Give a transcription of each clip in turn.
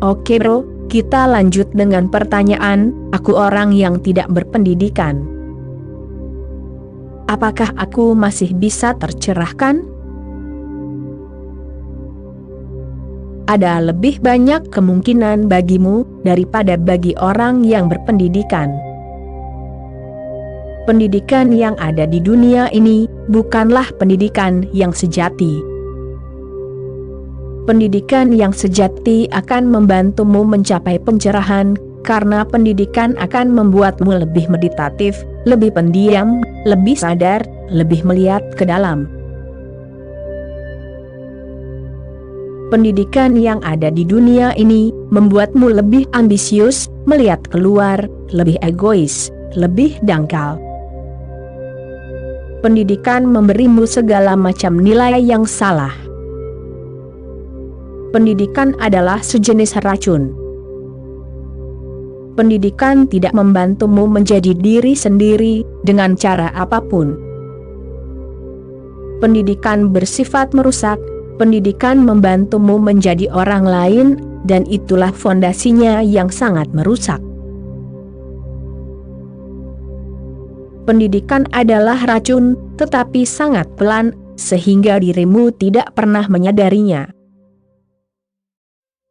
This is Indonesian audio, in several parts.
Oke bro, kita lanjut dengan pertanyaan. Aku orang yang tidak berpendidikan. Apakah aku masih bisa tercerahkan? Ada lebih banyak kemungkinan bagimu daripada bagi orang yang berpendidikan. Pendidikan yang ada di dunia ini bukanlah pendidikan yang sejati. Pendidikan yang sejati akan membantumu mencapai pencerahan, karena pendidikan akan membuatmu lebih meditatif, lebih pendiam, lebih sadar, lebih melihat ke dalam. Pendidikan yang ada di dunia ini membuatmu lebih ambisius, melihat keluar, lebih egois, lebih dangkal. Pendidikan memberimu segala macam nilai yang salah. Pendidikan adalah sejenis racun. Pendidikan tidak membantumu menjadi diri sendiri dengan cara apapun. Pendidikan bersifat merusak. Pendidikan membantumu menjadi orang lain, dan itulah fondasinya yang sangat merusak. Pendidikan adalah racun, tetapi sangat pelan, sehingga dirimu tidak pernah menyadarinya.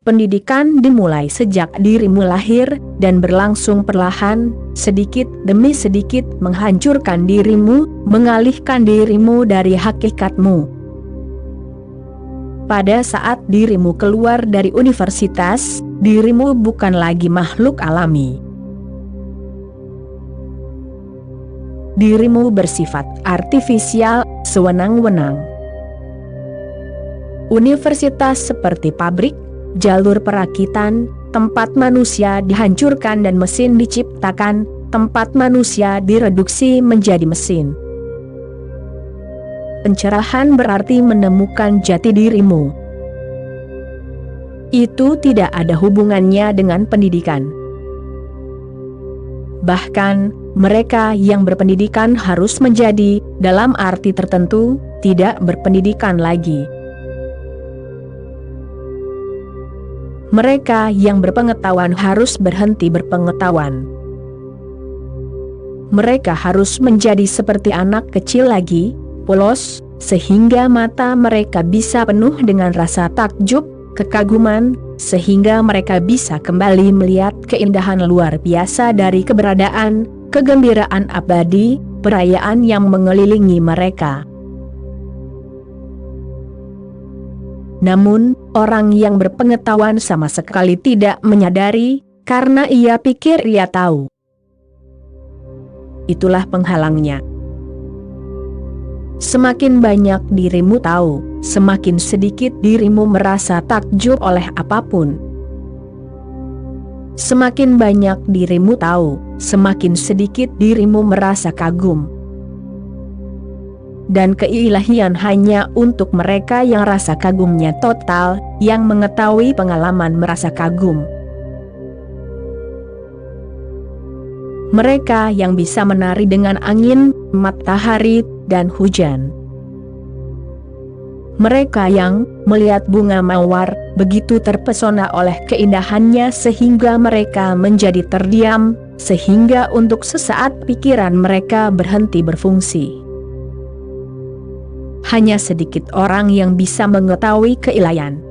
Pendidikan dimulai sejak dirimu lahir, dan berlangsung perlahan, sedikit demi sedikit menghancurkan dirimu, mengalihkan dirimu dari hakikatmu. Pada saat dirimu keluar dari universitas, dirimu bukan lagi makhluk alami. Dirimu bersifat artifisial, sewenang-wenang. Universitas seperti pabrik, jalur perakitan, tempat manusia dihancurkan dan mesin diciptakan, tempat manusia direduksi menjadi mesin. Pencerahan berarti menemukan jati dirimu. Itu tidak ada hubungannya dengan pendidikan. Bahkan, mereka yang berpendidikan harus menjadi, dalam arti tertentu, tidak berpendidikan lagi. Mereka yang berpengetahuan harus berhenti berpengetahuan. Mereka harus menjadi seperti anak kecil lagi, polos, sehingga mata mereka bisa penuh dengan rasa takjub, kekaguman, sehingga mereka bisa kembali melihat keindahan luar biasa dari keberadaan, kegembiraan abadi, perayaan yang mengelilingi mereka. Namun, orang yang berpengetahuan sama sekali tidak menyadari, karena ia pikir ia tahu. Itulah penghalangnya. Semakin banyak dirimu tahu, semakin sedikit dirimu merasa takjub oleh apapun. Semakin banyak dirimu tahu, semakin sedikit dirimu merasa kagum. Dan keilahian hanya untuk mereka yang rasa kagumnya total, yang mengetahui pengalaman merasa kagum. Mereka yang bisa menari dengan angin, matahari, dan hujan. Mereka yang melihat bunga mawar, begitu terpesona oleh keindahannya sehingga mereka menjadi terdiam, sehingga untuk sesaat pikiran mereka berhenti berfungsi. Hanya sedikit orang yang bisa mengetahui keilahian.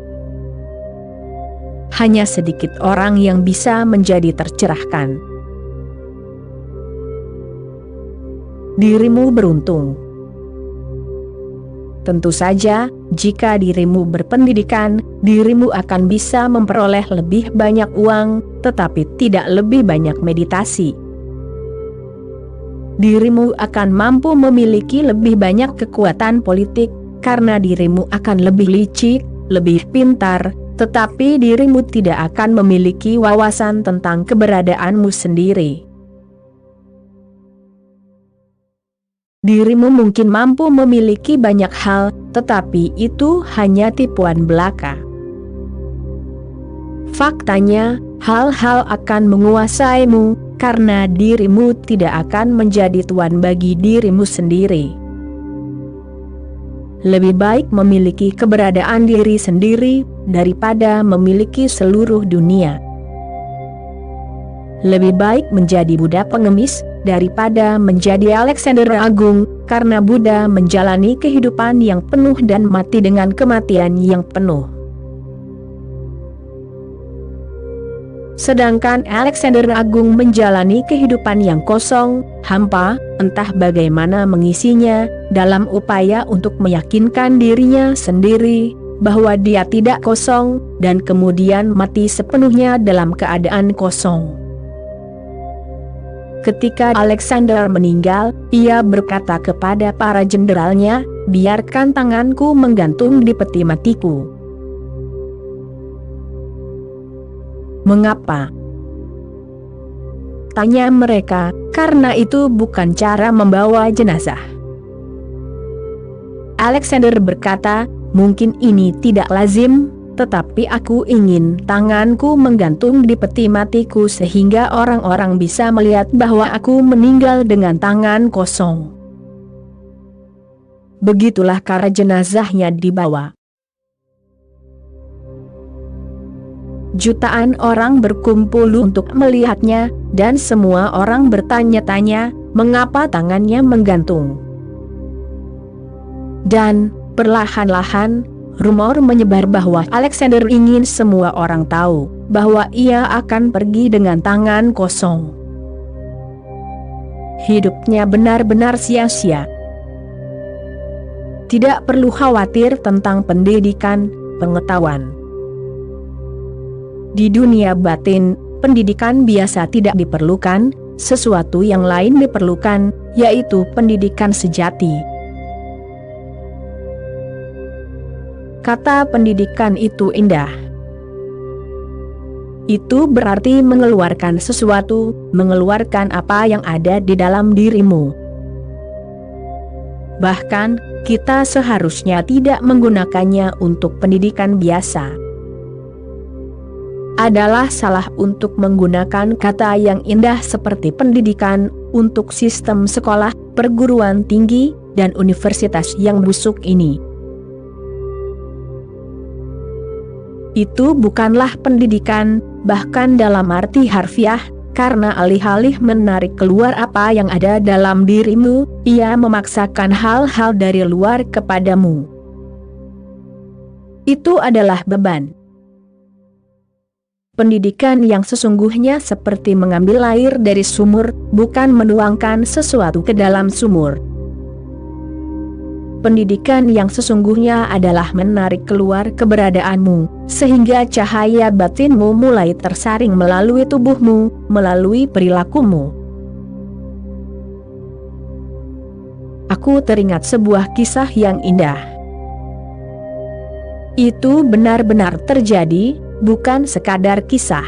Hanya sedikit orang yang bisa menjadi tercerahkan. Dirimu beruntung. Tentu saja, jika dirimu berpendidikan, dirimu akan bisa memperoleh lebih banyak uang, tetapi tidak lebih banyak meditasi. Dirimu akan mampu memiliki lebih banyak kekuatan politik, karena dirimu akan lebih licik, lebih pintar, tetapi dirimu tidak akan memiliki wawasan tentang keberadaanmu sendiri. Dirimu mungkin mampu memiliki banyak hal, tetapi itu hanya tipuan belaka. Faktanya, hal-hal akan menguasaimu, karena dirimu tidak akan menjadi tuan bagi dirimu sendiri. lebih baik memiliki keberadaan diri sendiri daripada memiliki seluruh dunia. Lebih baik menjadi Buddha pengemis daripada menjadi Alexander Agung, karena Buddha menjalani kehidupan yang penuh dan mati dengan kematian yang penuh. Sedangkan Alexander Agung menjalani kehidupan yang kosong, hampa, entah bagaimana mengisinya, dalam upaya untuk meyakinkan dirinya sendiri bahwa dia tidak kosong, dan kemudian mati sepenuhnya dalam keadaan kosong. Ketika Alexander meninggal, ia berkata kepada para jenderalnya, "Biarkan tanganku menggantung di peti matiku." "Mengapa?" tanya mereka. "Karena itu bukan cara membawa jenazah." Alexander berkata, "Mungkin ini tidak lazim, tetapi aku ingin tanganku menggantung di peti matiku sehingga orang-orang bisa melihat bahwa aku meninggal dengan tangan kosong." Begitulah cara jenazahnya dibawa. Jutaan orang berkumpul untuk melihatnya, dan semua orang bertanya-tanya, mengapa tangannya menggantung. Dan perlahan-lahan, rumor menyebar bahwa Alexander ingin semua orang tahu bahwa ia akan pergi dengan tangan kosong. Hidupnya benar-benar sia-sia. Tidak perlu khawatir tentang pendidikan, pengetahuan. Di dunia batin, pendidikan biasa tidak diperlukan, sesuatu yang lain diperlukan, yaitu pendidikan sejati. Kata pendidikan itu indah. Itu berarti mengeluarkan sesuatu, mengeluarkan apa yang ada di dalam dirimu. Bahkan, kita seharusnya tidak menggunakannya untuk pendidikan biasa. Adalah salah untuk menggunakan kata yang indah seperti pendidikan untuk sistem sekolah, perguruan tinggi, dan universitas yang busuk ini. Itu bukanlah pendidikan, bahkan dalam arti harfiah, karena alih-alih menarik keluar apa yang ada dalam dirimu, ia memaksakan hal-hal dari luar kepadamu. Itu adalah beban. Pendidikan yang sesungguhnya seperti mengambil air dari sumur, bukan menuangkan sesuatu ke dalam sumur. Pendidikan yang sesungguhnya adalah menarik keluar keberadaanmu, sehingga cahaya batinmu mulai tersaring melalui tubuhmu, melalui perilakumu. Aku teringat sebuah kisah yang indah. Itu benar-benar terjadi, bukan sekadar kisah.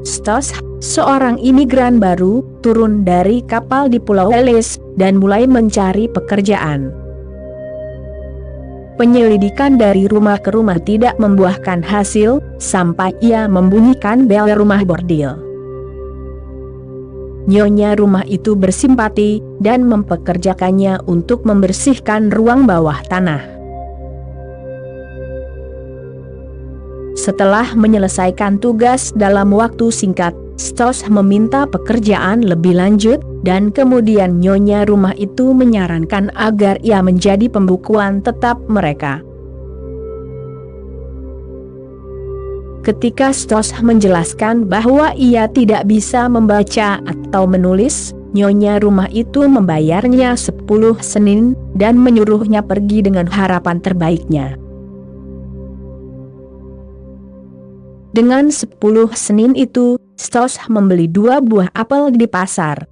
Stos, seorang imigran baru, turun dari kapal di Pulau Ellis, dan mulai mencari pekerjaan. Penyelidikan dari rumah ke rumah tidak membuahkan hasil, sampai ia membunyikan bel rumah bordil. Nyonya rumah itu bersimpati, dan mempekerjakannya untuk membersihkan ruang bawah tanah. Setelah menyelesaikan tugas dalam waktu singkat, Stos meminta pekerjaan lebih lanjut, dan kemudian nyonya rumah itu menyarankan agar ia menjadi pembukuan tetap mereka. Ketika Stos menjelaskan bahwa ia tidak bisa membaca atau menulis, nyonya rumah itu membayarnya 10 senin, dan menyuruhnya pergi dengan harapan terbaiknya. Dengan 10 senin itu, Stos membeli 2 buah apel di pasar.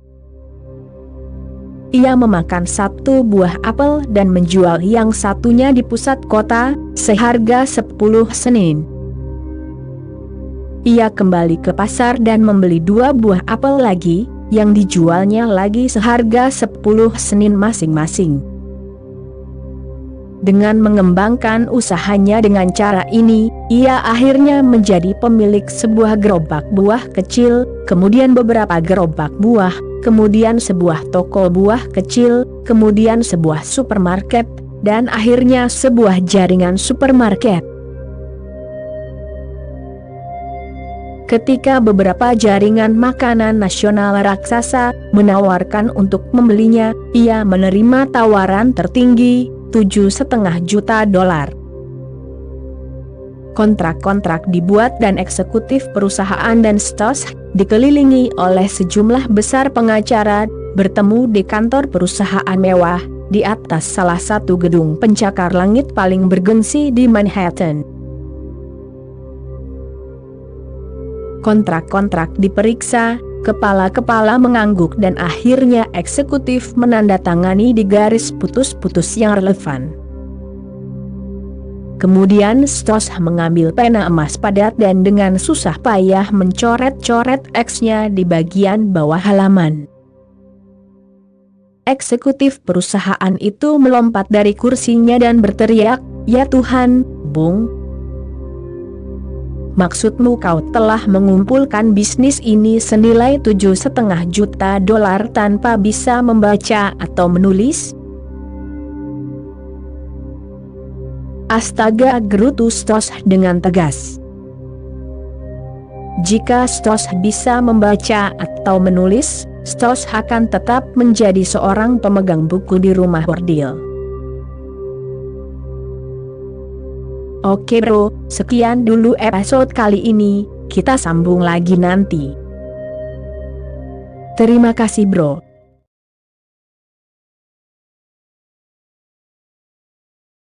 Ia memakan 1 buah apel dan menjual yang satunya di pusat kota, seharga 10 senin. Ia kembali ke pasar dan membeli 2 buah apel lagi, yang dijualnya lagi seharga 10 senin masing-masing. Dengan mengembangkan usahanya dengan cara ini, ia akhirnya menjadi pemilik sebuah gerobak buah kecil, kemudian beberapa gerobak buah, kemudian sebuah toko buah kecil, kemudian sebuah supermarket, dan akhirnya sebuah jaringan supermarket. Ketika beberapa jaringan makanan nasional raksasa menawarkan untuk membelinya, ia menerima tawaran tertinggi, $7,5 juta. Kontrak-kontrak dibuat dan eksekutif perusahaan dan Stoss dikelilingi oleh sejumlah besar pengacara, bertemu di kantor perusahaan mewah, di atas salah satu gedung pencakar langit paling bergengsi di Manhattan. Kontrak-kontrak diperiksa, kepala-kepala mengangguk dan akhirnya eksekutif menandatangani di garis putus-putus yang relevan. Kemudian Stoss mengambil pena emas padat dan dengan susah payah mencoret-coret X-nya di bagian bawah halaman. Eksekutif perusahaan itu melompat dari kursinya dan berteriak, "Ya Tuhan, Bung! Maksudmu kau telah mengumpulkan bisnis ini senilai $7,5 juta tanpa bisa membaca atau menulis?" "Astaga," gerutu Stoss dengan tegas. Jika Stoss bisa membaca atau menulis, Stoss akan tetap menjadi seorang pemegang buku di rumah bordil. Oke bro, sekian dulu episode kali ini, kita sambung lagi nanti. Terima kasih bro.